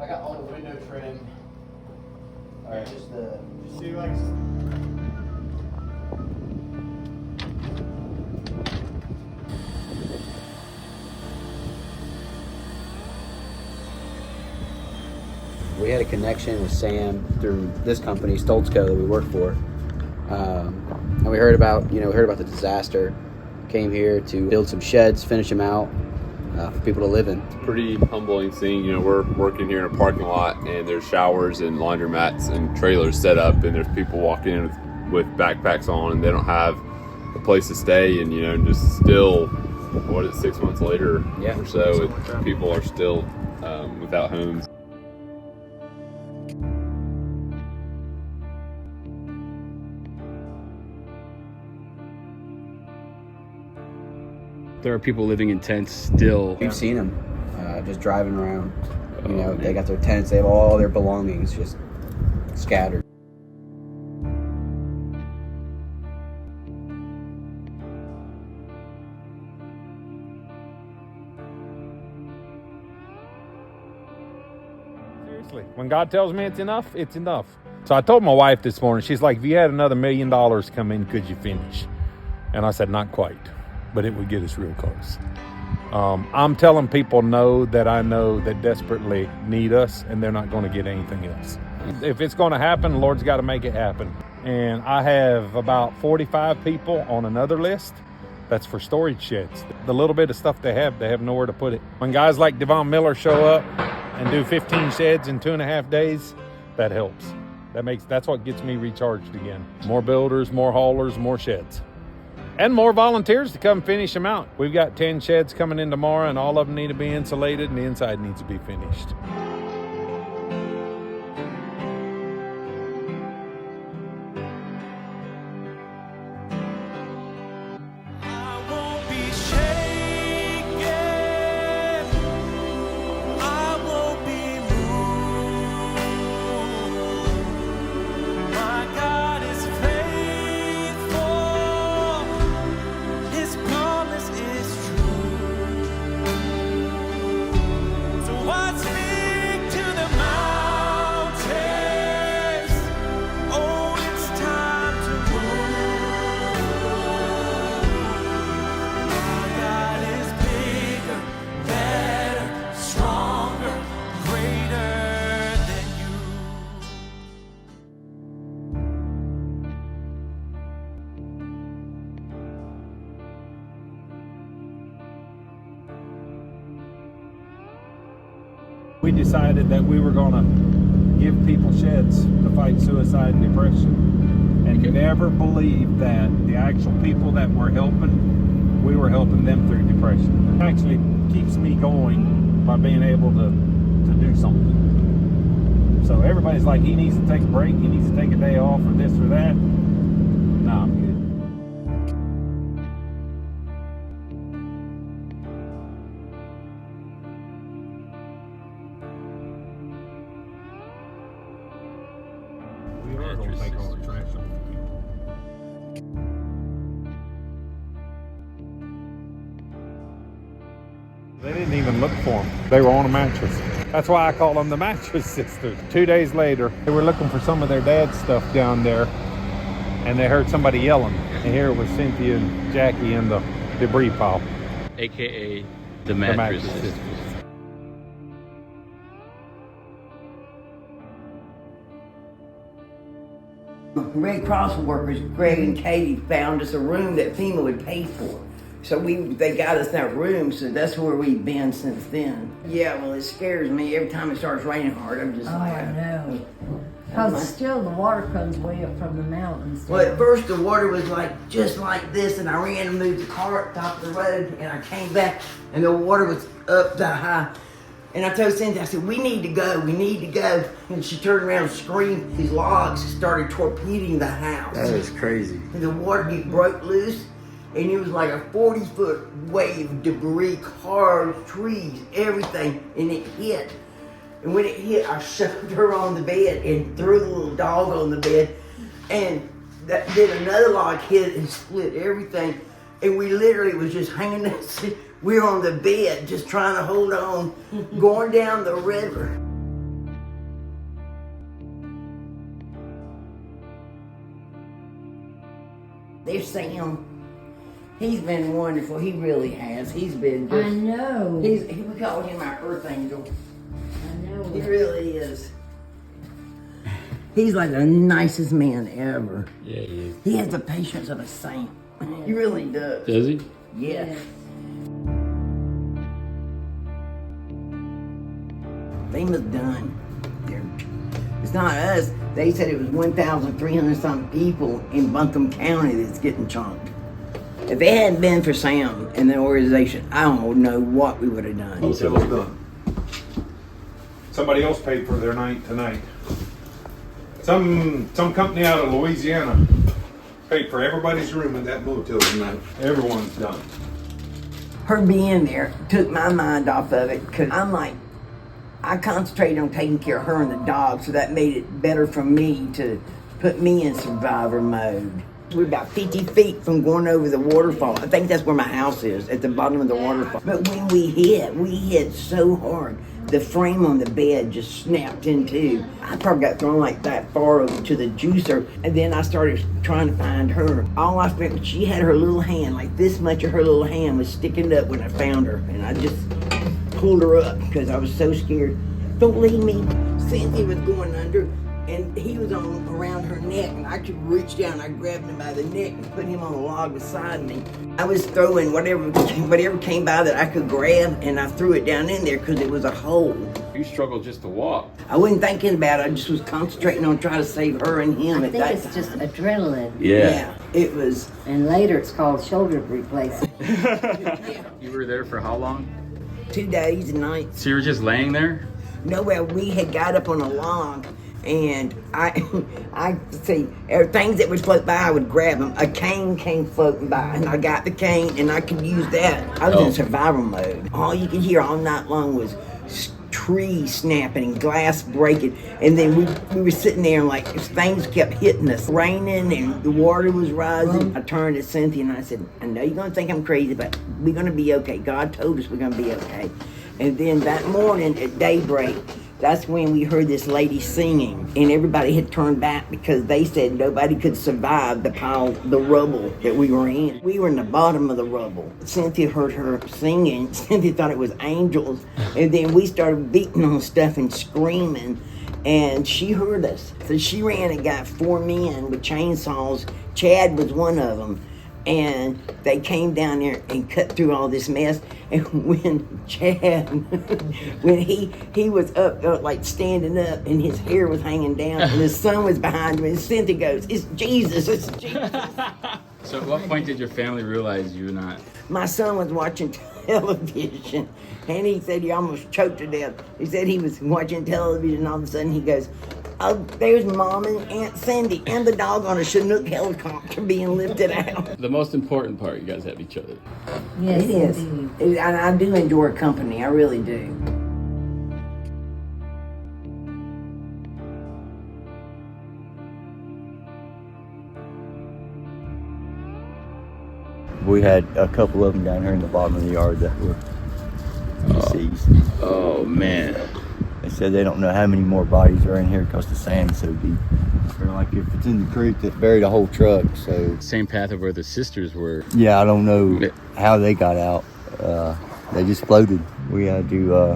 I got all the window trim. All right, just the. See, like. We had a connection with Sam through this company, Stoltz Co, that we work for, and we heard about the disaster. Came here to build some sheds, finish them out for people to live in. It's a pretty humbling thing. You know, we're working here in a parking lot, and there's showers and laundromats and trailers set up, and there's people walking in with backpacks on, and they don't have a place to stay, and just still, 6 months later or so, people are still without homes. There are people living in tents still. We've seen them just driving around. They got their tents, they have all their belongings just scattered. Seriously, when God tells me it's enough, it's enough. So I told my wife this morning, she's like, if you had another $1 million come in, could you finish? And I said, not quite, but it would get us real close. I'm telling people no that I know that desperately need us, and they're not going to get anything else. If it's going to happen, the Lord's got to make it happen. And I have about 45 people on another list that's for storage sheds. The little bit of stuff they have nowhere to put it. When guys like Devon Miller show up and do 15 sheds in 2.5 days, that helps. That's what gets me recharged again. More builders, more haulers, more sheds. And more volunteers to come finish them out. We've got 10 sheds coming in tomorrow, and all of them need to be insulated, and the inside needs to be finished. We decided that we were going to give people sheds to fight suicide and depression, and never believed that the actual people that we're helping, we were helping them through depression. It actually keeps me going by being able to do something. So everybody's like, he needs to take a break, he needs to take a day off or this or that. No, I'm good. Mattress Take all the Sisters. trash off. They didn't even look for them. They were on a mattress. That's why I call them the Mattress Sisters. 2 days later, they were looking for some of their dad's stuff down there, and they heard somebody yelling. And here it was Cynthia and Jackie in the debris pile. AKA the Mattress Sisters. Red Cross workers, Greg and Katie, found us a room that FEMA would pay for. So they got us that room, so that's where we've been since then. Yeah, well, it scares me every time it starts raining hard. I'm just like, I know. Because still the water comes way up from the mountains. Well, at first the water was just like this, and I ran and moved the car up top of the road, and I came back, and the water was up that high. And I told Cynthia, I said, we need to go. And she turned around and screamed. These logs started torpedoing the house. That is crazy. And the water broke loose, and it was like a 40-foot wave, debris, cars, trees, everything, and it hit. And when it hit, I shoved her on the bed and threw the little dog on the bed, and then another log hit and split everything, and we literally was just hanging there. We were on the bed just trying to hold on, going down the river. There's Sam. He's been wonderful. He really has. He's been just... I know. We call him our earth angel. I know. He really is. He's like the nicest man ever. Yeah, he is. He has the patience of a saint. He really does. Does he? Yeah. They was done. It's not us. They said it was 1,300 something people in Buncombe County that's getting chunked. If it hadn't been for Sam and the organization, I don't know what we would have done. Hotel's done. Somebody else paid for their night tonight. Some company out of Louisiana paid for everybody's room in that motel tonight. Everyone's done. Her being there took my mind off of it, because I'm like, I concentrated on taking care of her and the dog, so that made it better for me to put me in survivor mode. We're about 50 feet from going over the waterfall. I think that's where my house is, at the bottom of the waterfall. But when we hit so hard, the frame on the bed just snapped in two. I probably got thrown like that far over to the juicer, and then I started trying to find her. All I found, she had her little hand, like this much of her little hand was sticking up when I found her, and I just pulled her up because I was so scared. Don't leave me. Cynthia was going under, and he was on around her neck, and I could reach down. I grabbed him by the neck and put him on a log beside me. I was throwing whatever came by that I could grab, and I threw it down in there because it was a hole. You struggled just to walk. I wasn't thinking about it. I just was concentrating on trying to save her and him I at think that it's time. just adrenaline. Yeah, it was. And later it's called shoulder replacement. You were there for how long? 2 days and nights. So you were just laying there? No, well, we had got up on a log, and I see things that would float by, I would grab them. A cane came floating by, and I got the cane, and I could use that. I was in survival mode. All you could hear all night long was trees snapping and glass breaking, and then we were sitting there, and like things kept hitting us, raining, and the water was rising. I turned to Cynthia and I said, I know you're gonna think I'm crazy, but we're gonna be okay. God told us we're gonna be okay. And then that morning at daybreak, that's when we heard this lady singing, and everybody had turned back because they said nobody could survive the rubble that we were in. We were in the bottom of the rubble. Cynthia heard her singing. Cynthia thought it was angels, and then we started beating on stuff and screaming, and she heard us. So she ran and got 4 men with chainsaws. Chad was one of them. And they came down there and cut through all this mess. And when Chad, when he was up, like standing up, and his hair was hanging down, and the sun was behind him, and Cynthia goes, "It's Jesus, it's Jesus." So at what point did your family realize you were not? My son was watching television, and he said he almost choked to death. He said he was watching television, and all of a sudden he goes, "Oh, there's Mom and Aunt Cindy and the dog on a Chinook helicopter being lifted out." The most important part, you guys have each other. Yes, It is. indeed. And I do enjoy company. I really do. We had a couple of them down here in the bottom of the yard that were deceased. Oh, man. They said they don't know how many more bodies are in here because the sand's so deep. They're like, if it's in the creek, that buried a whole truck. So Same path of where the sisters were. yeah, I don't know how they got out. They just floated. We had to,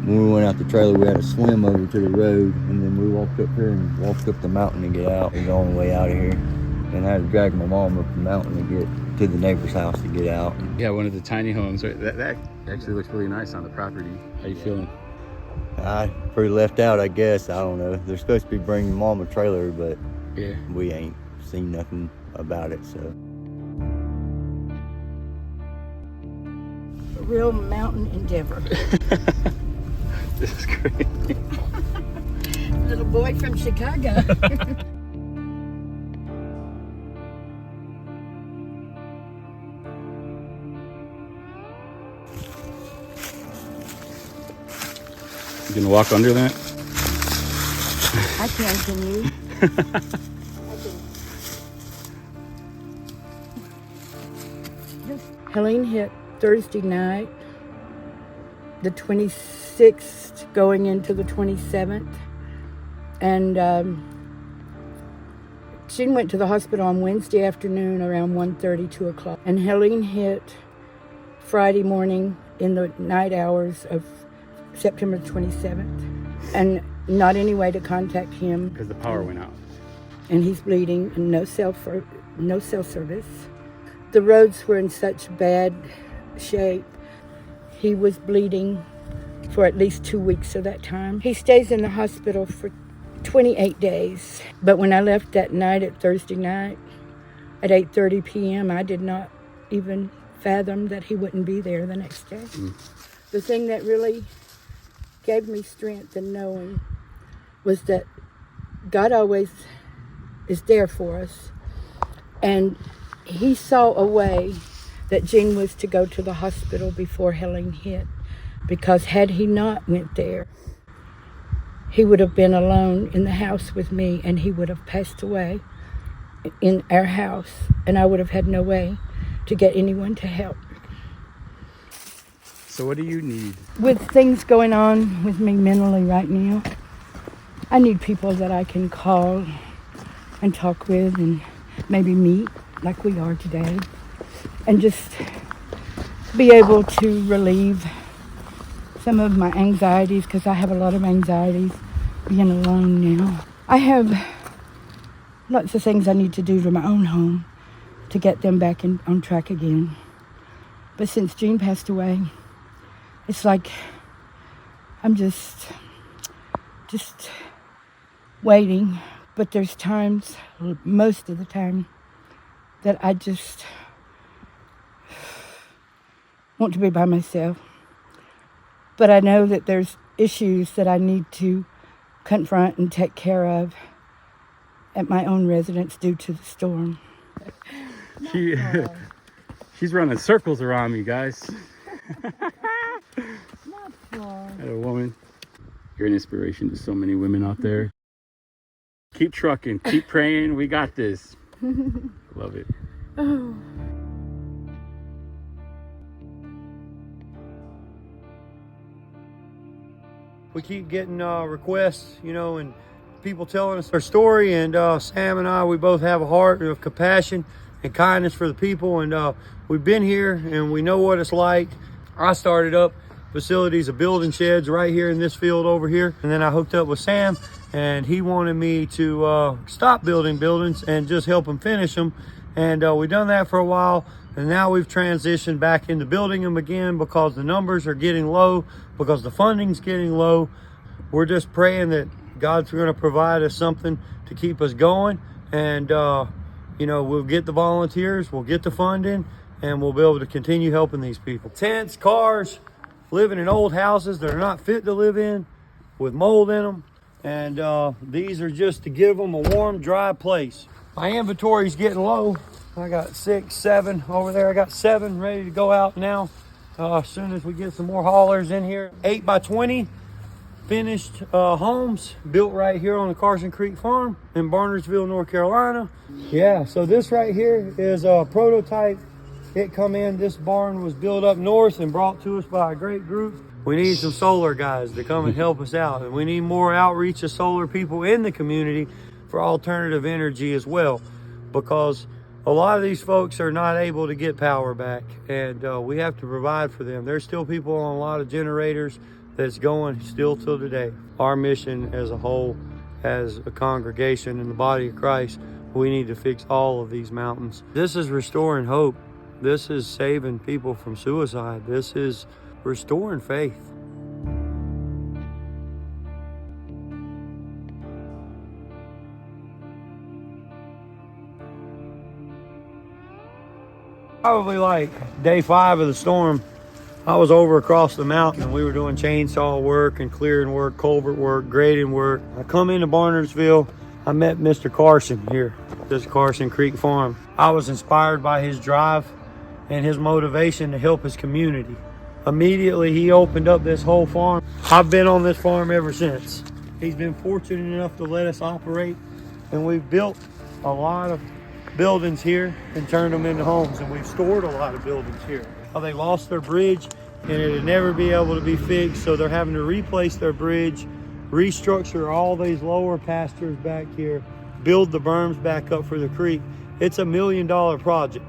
when we went out the trailer, we had to swim over to the road, and then we walked up here and walked up the mountain to get out. It was the only way out of here. And I had to drag my mom up the mountain to get to the neighbor's house to get out. Yeah, one of the tiny homes. Right? That actually looks really nice on the property. How you feeling? I pretty left out, I guess. I don't know. They're supposed to be bringing mom a trailer, but Yeah. we ain't seen nothing about it, so. A real mountain endeavor. This is great. Little boy from Chicago. You gonna walk under that? I can you? Helene hit Thursday night, the 26th, going into the 27th. And Gene went to the hospital on Wednesday afternoon around 1:30, 2 o'clock. And Helene hit Friday morning in the night hours of September 27th. And not any way to contact him. Because the power went out. And he's bleeding and no cell service. The roads were in such bad shape. He was bleeding for at least 2 weeks of that time. He stays in the hospital for 28 days. But when I left that night at Thursday night at 8:30 p.m., I did not even fathom that he wouldn't be there the next day. The thing that really gave me strength in knowing was that God always is there for us. And he saw a way that Gene was to go to the hospital before Helene hit. Because had he not went there, he would have been alone in the house with me, and he would have passed away in our house, and I would have had no way to get anyone to help. So what do you need? With things going on with me mentally right now, I need people that I can call and talk with and maybe meet like we are today, and just be able to relieve some of my anxieties, because I have a lot of anxieties being alone now. I have lots of things I need to do to my own home to get them back on track again. But since Gene passed away, it's like I'm just waiting. But there's times, most of the time, that I just want to be by myself. But I know that there's issues that I need to confront and take care of at my own residence due to the storm. She's running circles around me, guys. Not far. That a woman. You're an inspiration to so many women out there. Keep trucking, keep praying. We got this. Love it. Oh. We keep getting requests, and people telling us their story. And Sam and I, we both have a heart of compassion and kindness for the people. And we've been here and we know what it's like. I started up facilities of building sheds right here in this field over here. And then I hooked up with Sam, and he wanted me to stop building buildings and just help him finish them. And we've done that for a while. And now we've transitioned back into building them again because the numbers are getting low, because the funding's getting low. We're just praying that God's going to provide us something to keep us going. And, we'll get the volunteers, we'll get the funding, and we'll be able to continue helping these people. Tents, cars, living in old houses that are not fit to live in with mold in them. And these are just to give them a warm, dry place. My inventory's getting low. I got 6, 7 over there. I got 7 ready to go out now. As soon as we get some more haulers in here. 8 by 20 finished homes built right here on the Carson Creek Farm in Barnersville, North Carolina. Yeah, so this right here is a prototype. It come in, this barn was built up north and brought to us by a great group. We need some solar guys to come and help us out. And we need more outreach of solar people in the community for alternative energy as well, because a lot of these folks are not able to get power back, and we have to provide for them. There's still people on a lot of generators that's going still till today. Our mission as a whole, as a congregation in the body of Christ, we need to fix all of these mountains. This is restoring hope. This is saving people from suicide. This is restoring faith. Probably like day 5 of the storm, I was over across the mountain and we were doing chainsaw work and clearing work, culvert work, grading work. I come into Barnersville, I met Mr. Carson here, this Carson Creek Farm. I was inspired by his drive and his motivation to help his community. Immediately he opened up this whole farm. I've been on this farm ever since. He's been fortunate enough to let us operate, and we've built a lot of buildings here and turned them into homes, and we've stored a lot of buildings here. They lost their bridge and it'd never be able to be fixed, so they're having to replace their bridge, restructure all these lower pastures back here, build the berms back up for the creek. It's a $1 million project.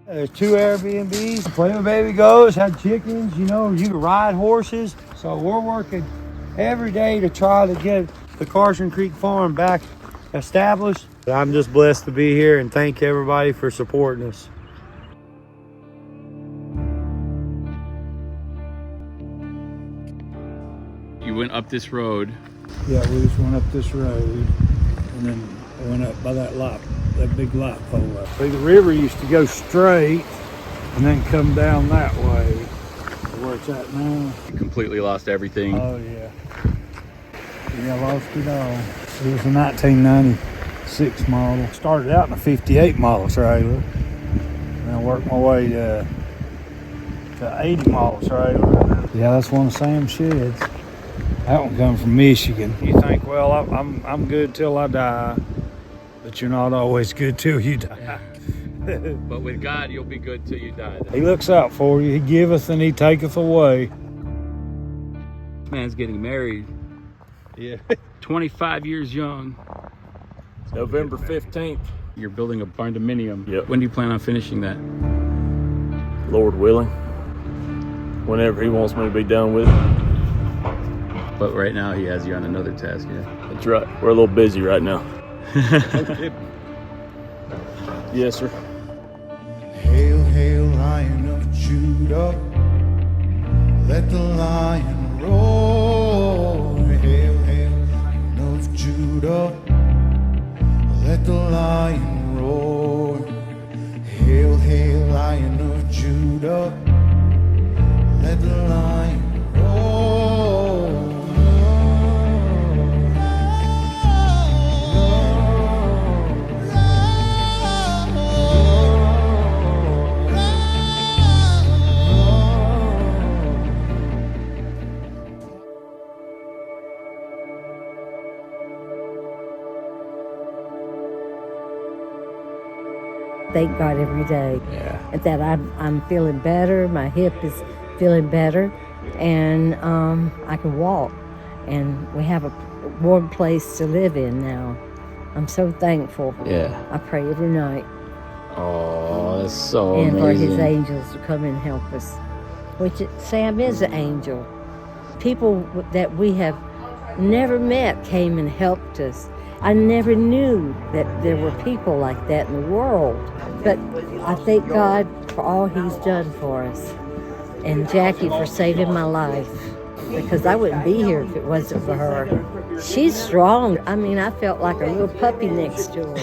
There's 2 Airbnbs. Play with baby goats, had chickens, you know, you can ride horses. So we're working every day to try to get the Carson Creek Farm back established. I'm just blessed to be here and thank everybody for supporting us. You went up this road. Yeah, we just went up this road and then went up by that big light pole up. See, the river used to go straight and then come down that way to where it's at now. You completely lost everything. Oh, yeah. Yeah, I lost it all. It was a 1996 model. Started out in a 58 model trailer. And I worked my way to 80 model trailer. Yeah, that's one of Sam's sheds. That one comes from Michigan. You think, well, I'm good till I die, but you're not always good till you die. But with God, you'll be good till you die. He looks out for you. He giveth and he taketh away. This man's getting married. Yeah. 25 years young. November 15th. You're building a barn-dominium. Yep. When do you plan on finishing that? Lord willing. Whenever he wants me to be done with it. But right now he has you on another task, yeah? That's right. We're a little busy right now. Yes, sir. Hail, hail, Lion of Judah, let the lion roar. Hail, hail, Lion of Judah, let the lion roar. Hail, hail, Lion of Judah, let the lion roar. Thank God every day that I'm feeling better. My hip is feeling better, and I can walk. And we have a warm place to live in now. I'm so thankful. Yeah. I pray every night. Oh, that's so and amazing. for his angels to come and help us. Sam is an angel. People that we have never met came and helped us. I never knew that there were people like that in the world. But I thank God for all he's done for us. And Jackie for saving my life. Because I wouldn't be here if it wasn't for her. She's strong. I mean, I felt like a little puppy next to her.